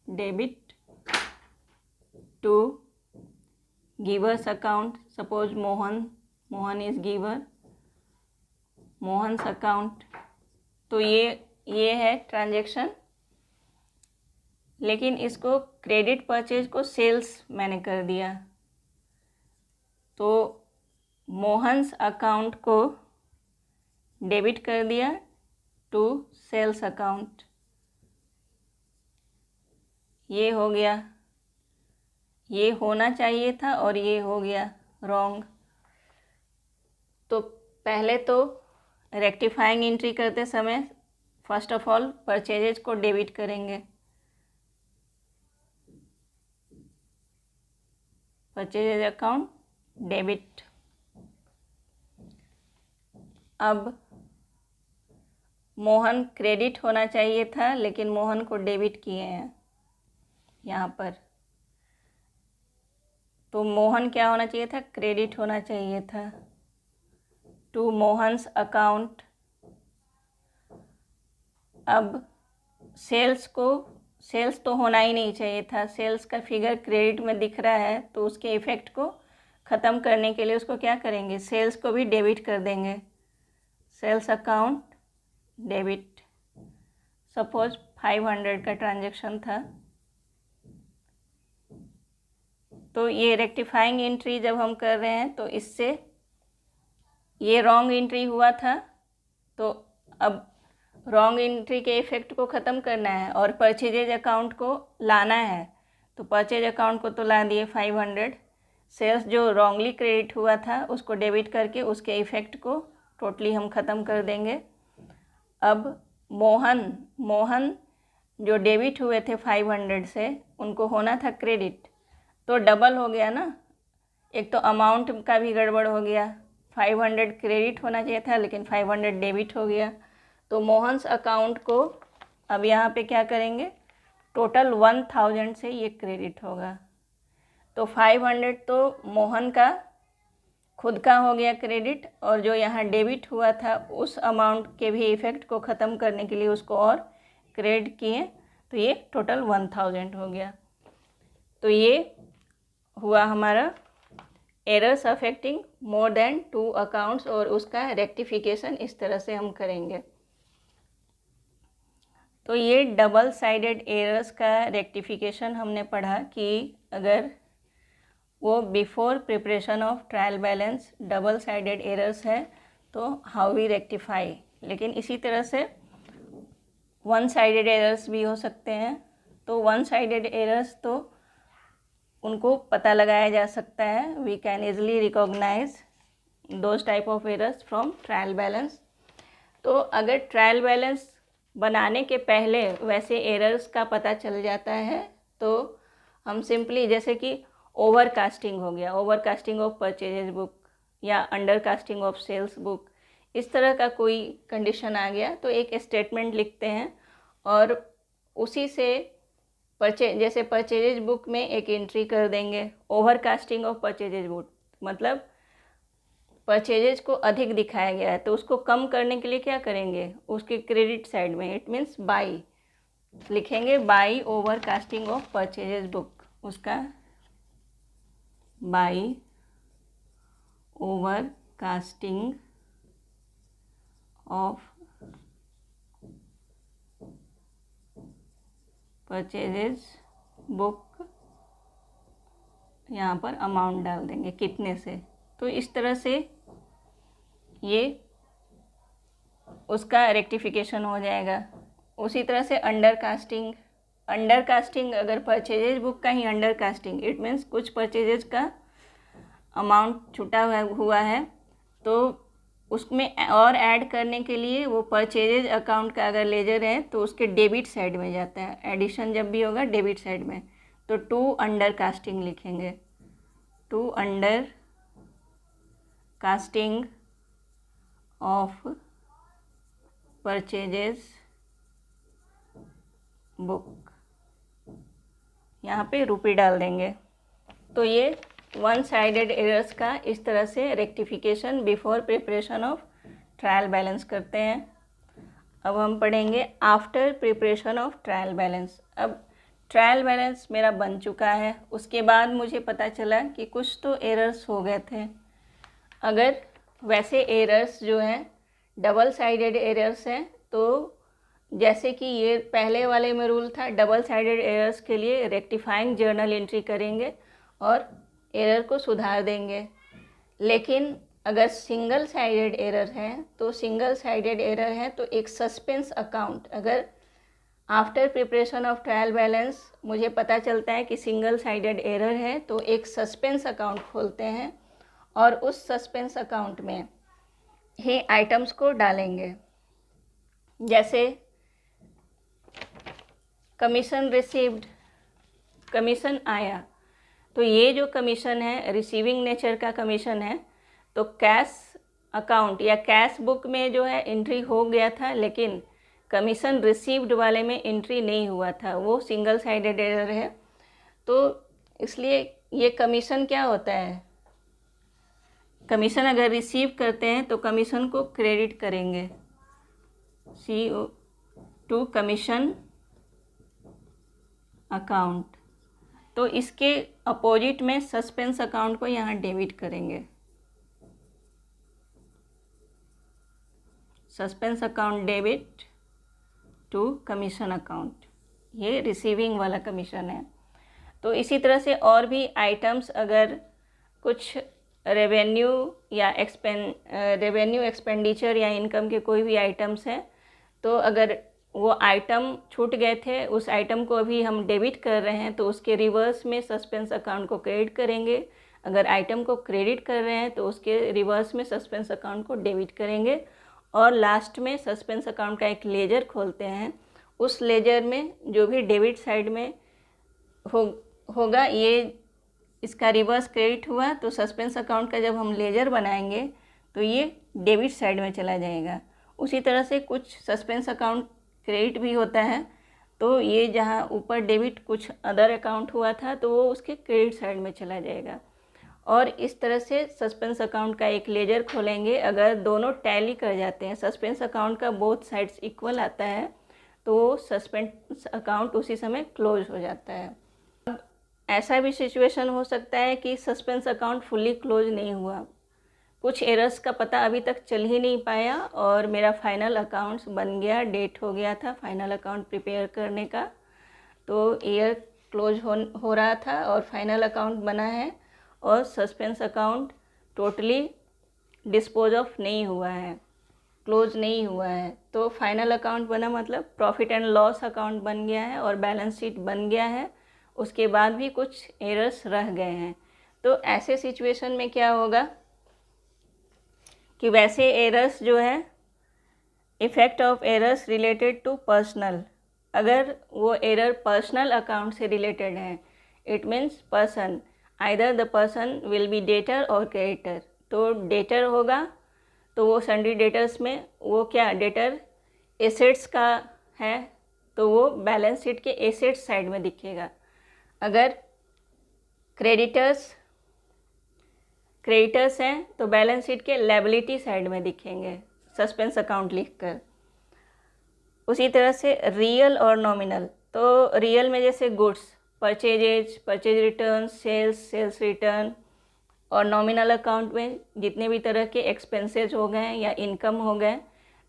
debit to giver's account, suppose Mohan is giver, Mohan's account. तो ये है ट्रांजैक्शन, लेकिन इसको क्रेडिट परचेज को सेल्स मैंने कर दिया, तो मोहन्स अकाउंट को डेबिट कर दिया टू सेल्स अकाउंट। ये हो गया, ये होना चाहिए था और ये हो गया रॉन्ग। तो पहले तो रेक्टिफाइंग एंट्री करते समय फर्स्ट ऑफ ऑल परचेजेज को डेबिट करेंगे, परचेजेज अकाउंट डेबिट। अब मोहन क्रेडिट होना चाहिए था लेकिन मोहन को डेबिट किए हैं यहाँ पर, तो मोहन क्या होना चाहिए था, क्रेडिट होना चाहिए था टू मोहन्स अकाउंट। अब सेल्स तो होना ही नहीं चाहिए था, सेल्स का फिगर क्रेडिट में दिख रहा है तो उसके इफ़ेक्ट को ख़त्म करने के लिए उसको क्या करेंगे, सेल्स को भी डेबिट कर देंगे, सेल्स अकाउंट डेबिट। सपोज 500 का ट्रांजैक्शन था, तो ये रेक्टिफाइंग एंट्री जब हम कर रहे हैं तो इससे ये रॉन्ग एंट्री हुआ था, तो अब रॉन्ग एंट्री के इफ़ेक्ट को ख़त्म करना है और परचेजेज अकाउंट को लाना है। तो परचेज अकाउंट को तो ला दिए 500, सेल्स जो रॉन्गली क्रेडिट हुआ था उसको डेबिट करके उसके इफ़ेक्ट को टोटली हम ख़त्म कर देंगे। अब मोहन जो डेबिट हुए थे 500 से उनको होना था क्रेडिट, तो डबल हो गया ना, एक तो अमाउंट का भी गड़बड़ हो गया, 500 क्रेडिट होना चाहिए था लेकिन 500 डेबिट हो गया। तो मोहन्स अकाउंट को अब यहाँ पे क्या करेंगे, टोटल 1000 से ये क्रेडिट होगा। तो 500 तो मोहन का खुद का हो गया क्रेडिट, और जो यहाँ डेबिट हुआ था उस अमाउंट के भी इफ़ेक्ट को ख़त्म करने के लिए उसको और क्रेडिट किए, तो ये टोटल 1000 हो गया। तो ये हुआ हमारा errors affecting more than 2 accounts, और उसका रेक्टिफिकेशन इस तरह से हम करेंगे। तो ये डबल साइडेड एरर्स का रेक्टिफिकेशन हमने पढ़ा कि अगर वो before preparation of trial balance double sided errors है तो हाउ वी रेक्टिफाई। लेकिन इसी तरह से वन साइडेड एरर्स भी हो सकते हैं। तो वन साइडेड एरर्स तो उनको पता लगाया जा सकता है, we can easily recognise those type of errors from trial balance. तो अगर ट्रायल बैलेंस बनाने के पहले वैसे एरर्स का पता चल जाता है तो हम सिंपली, जैसे कि ओवर कास्टिंग हो गया, overcasting of purchases book या undercasting of sales book, इस तरह का कोई कंडीशन आ गया तो एक स्टेटमेंट लिखते हैं और उसी से जैसे परचेजेज बुक में एक एंट्री कर देंगे over casting of purchases book, मतलब परचेजेज को अधिक दिखाया गया है तो उसको कम करने के लिए क्या करेंगे, उसके क्रेडिट साइड में इट मीन्स बाई लिखेंगे, by overcasting of purchases book, उसका by overcasting of purchases book, यहाँ पर अमाउंट डाल देंगे कितने से। तो इस तरह से ये उसका रेक्टिफिकेशन हो जाएगा। उसी तरह से अंडर कास्टिंग अगर परचेजेज बुक का ही अंडर कास्टिंग, इट मीन्स कुछ परचेजेज का अमाउंट छुटा हुआ है तो उसमें और ऐड करने के लिए वो परचेजेज अकाउंट का अगर लेजर है तो उसके डेबिट साइड में जाता है। एडिशन जब भी होगा डेबिट साइड में, तो टू अंडर कास्टिंग लिखेंगे, to undercasting of purchases book, यहाँ पे रुपये डाल देंगे। तो ये वन साइडेड एरर्स का इस तरह से rectification before preparation of trial balance करते हैं। अब हम पढ़ेंगे after preparation of trial balance. अब ट्रायल बैलेंस मेरा बन चुका है, उसके बाद मुझे पता चला कि कुछ तो एरर्स हो गए थे। अगर वैसे एरर्स जो हैं डबल साइडेड एरर्स हैं, तो जैसे कि ये पहले वाले में रूल था, डबल साइडेड एरर्स के लिए रेक्टिफाइंग जर्नल एंट्री करेंगे और एरर को सुधार देंगे। लेकिन अगर सिंगल साइडेड एरर है तो एक सस्पेंस अकाउंट, अगर after preparation of trial balance मुझे पता चलता है कि सिंगल साइडेड एरर है तो एक सस्पेंस अकाउंट खोलते हैं और उस सस्पेंस अकाउंट में ही आइटम्स को डालेंगे। जैसे कमीशन रिसीव्ड, कमीशन आया, तो ये जो कमीशन है रिसीविंग नेचर का कमीशन है, तो कैश अकाउंट या कैश बुक में जो है एंट्री हो गया था, लेकिन कमीशन रिसीव्ड वाले में एंट्री नहीं हुआ था, वो सिंगल साइडेड एरर है। तो इसलिए ये कमीशन क्या होता है, कमीशन अगर रिसीव करते हैं तो कमीशन को क्रेडिट करेंगे, CO टू कमीशन अकाउंट। तो इसके अपोजिट में सस्पेंस अकाउंट को यहाँ डेबिट करेंगे, suspense account debit to commission account, ये रिसीविंग वाला कमीशन है। तो इसी तरह से और भी आइटम्स, अगर कुछ रेवेन्यू एक्सपेंडिचर या इनकम के कोई भी आइटम्स हैं, तो अगर वो आइटम छूट गए थे, उस आइटम को अभी हम डेबिट कर रहे हैं तो उसके रिवर्स में सस्पेंस अकाउंट को क्रेडिट करेंगे। अगर आइटम को क्रेडिट कर रहे हैं तो उसके रिवर्स में सस्पेंस अकाउंट को डेबिट करेंगे। और लास्ट में सस्पेंस अकाउंट का एक लेजर खोलते हैं, उस लेजर में जो भी डेबिट साइड में होगा, ये इसका रिवर्स क्रेडिट हुआ तो सस्पेंस अकाउंट का जब हम लेजर बनाएंगे तो ये डेबिट साइड में चला जाएगा। उसी तरह से कुछ सस्पेंस अकाउंट क्रेडिट भी होता है, तो ये जहाँ ऊपर डेबिट कुछ अदर अकाउंट हुआ था तो वो उसके क्रेडिट साइड में चला जाएगा। और इस तरह से सस्पेंस अकाउंट का एक लेजर खोलेंगे। अगर दोनों टैली कर जाते हैं, सस्पेंस अकाउंट का बोथ साइड्स इक्वल आता है, तो वो सस्पेंस अकाउंट उसी समय क्लोज हो जाता है। अब ऐसा भी सिचुएशन हो सकता है कि सस्पेंस अकाउंट फुल्ली क्लोज नहीं हुआ, कुछ एरर्स का पता अभी तक चल ही नहीं पाया और मेरा फाइनल अकाउंट्स बन गया, डेट हो गया था फाइनल अकाउंट प्रिपेयर करने का, तो ईयर क्लोज हो रहा था और फाइनल अकाउंट बना है और suspense account totally dispose of नहीं हुआ है, क्लोज नहीं हुआ है। तो फाइनल अकाउंट बना मतलब प्रॉफिट एंड लॉस अकाउंट बन गया है और बैलेंस शीट बन गया है, उसके बाद भी कुछ एरर्स रह गए हैं। तो ऐसे सिचुएशन में क्या होगा कि वैसे एरर्स जो है, effect of errors related to personal, अगर वो एरर पर्सनल अकाउंट से रिलेटेड है, it means person, either the person will be debtor और क्रेडिटर। तो डेटर होगा तो वो सन्ड्री डेटर्स में वो क्या, डेटर एसेट्स का है तो वो बैलेंस शीट के एसेट्स साइड में दिखेगा। अगर क्रेडिटर्स हैं तो बैलेंस शीट के लायबिलिटी साइड में दिखेंगे सस्पेंस अकाउंट लिखकर। उसी तरह से रियल और नॉमिनल, तो रियल में जैसे goods, purchase return, sales return, और नॉमिनल अकाउंट में जितने भी तरह के एक्सपेंसेस हो गए या इनकम हो गए,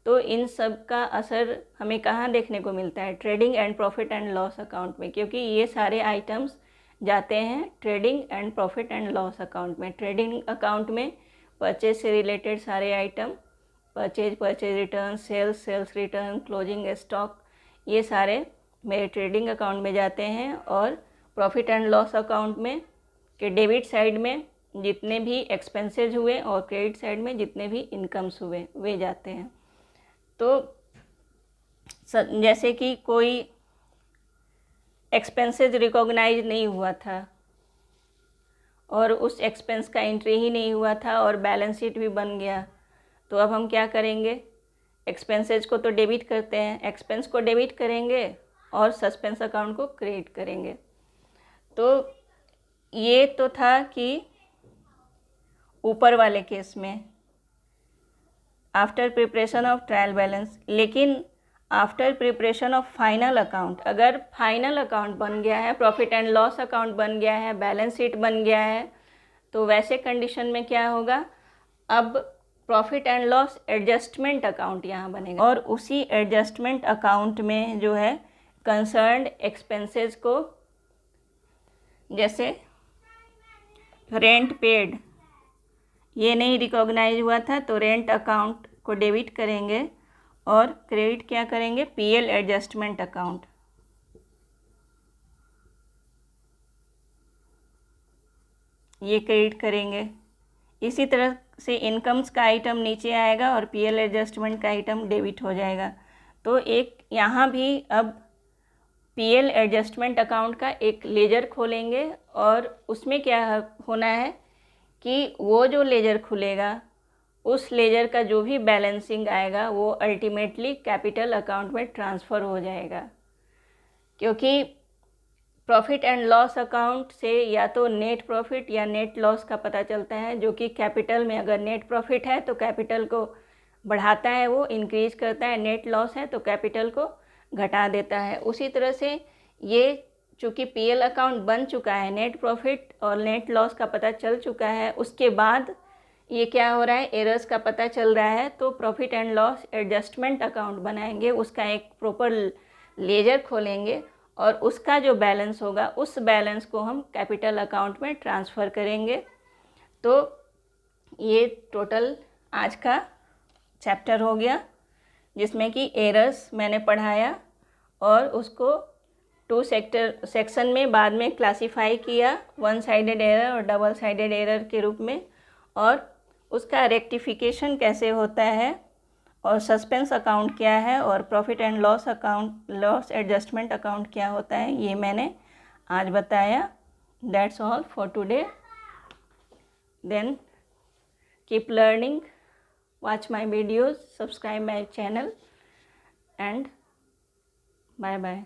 तो इन सब का असर हमें कहाँ देखने को मिलता है, trading and profit and loss account में, क्योंकि ये सारे आइटम्स जाते हैं trading and profit and loss account में। ट्रेडिंग अकाउंट में परचेज से रिलेटेड सारे item, purchase return, sales return, closing stock, ये सारे मेरे ट्रेडिंग अकाउंट में जाते हैं। और प्रॉफिट एंड लॉस अकाउंट में कि डेबिट साइड में जितने भी एक्सपेंसेस हुए और क्रेडिट साइड में जितने भी इनकम्स हुए वे जाते हैं। तो जैसे कि कोई एक्सपेंसेस रिकॉग्नाइज नहीं हुआ था और उस एक्सपेंस का एंट्री ही नहीं हुआ था और बैलेंस शीट भी बन गया, तो अब हम क्या करेंगे, एक्सपेंसेस को तो डेबिट करते हैं, एक्सपेंस को डेबिट करेंगे और सस्पेंस अकाउंट को क्रेडिट करेंगे। तो ये तो था कि ऊपर वाले केस में after preparation of trial balance. लेकिन after preparation of final account, अगर फाइनल अकाउंट बन गया है, प्रॉफिट एंड लॉस अकाउंट बन गया है, बैलेंस शीट बन गया है, तो वैसे कंडीशन में क्या होगा, अब profit and loss adjustment account यहाँ बनेगा और उसी एडजस्टमेंट अकाउंट में जो है कंसर्न्ड एक्सपेंसेस को, जैसे रेंट पेड ये नहीं रिकॉग्नाइज हुआ था तो रेंट अकाउंट को डेबिट करेंगे और क्रेडिट क्या करेंगे, पीएल एडजस्टमेंट अकाउंट। ये क्रेडिट करेंगे। इसी तरह से इनकम्स का आइटम नीचे आएगा और पीएल एडजस्टमेंट का आइटम डेबिट हो जाएगा। तो एक यहाँ भी अब पीएल एडजस्टमेंट अकाउंट का एक लेजर खोलेंगे और उसमें क्या होना है कि वो जो लेजर खुलेगा उस लेजर का जो भी बैलेंसिंग आएगा वो अल्टीमेटली कैपिटल अकाउंट में ट्रांसफ़र हो जाएगा, क्योंकि प्रॉफिट एंड लॉस अकाउंट से या तो नेट प्रॉफिट या नेट लॉस का पता चलता है, जो कि कैपिटल में अगर नेट प्रॉफिट है तो कैपिटल को बढ़ाता है, वो इंक्रीज करता है, नेट लॉस है तो कैपिटल को घटा देता है। उसी तरह से ये चूँकि पीएल अकाउंट बन चुका है, नेट प्रॉफिट और नेट लॉस का पता चल चुका है, उसके बाद ये क्या हो रहा है, एरर्स का पता चल रहा है, तो profit and loss adjustment account बनाएंगे, उसका एक प्रॉपर लेजर खोलेंगे और उसका जो बैलेंस होगा उस बैलेंस को हम कैपिटल अकाउंट में ट्रांसफ़र करेंगे। तो ये टोटल आज का चैप्टर हो गया, जिसमें कि एरर्स मैंने पढ़ाया और उसको 2 सेक्शन में बाद में क्लासीफाई किया, 1 साइडेड एरर और डबल साइडेड एरर के रूप में, और उसका रेक्टिफिकेशन कैसे होता है और सस्पेंस अकाउंट क्या है और profit and loss account, loss adjustment account क्या होता है, ये मैंने आज बताया। That's all for today. Then keep learning, watch my videos, subscribe my channel, and bye bye.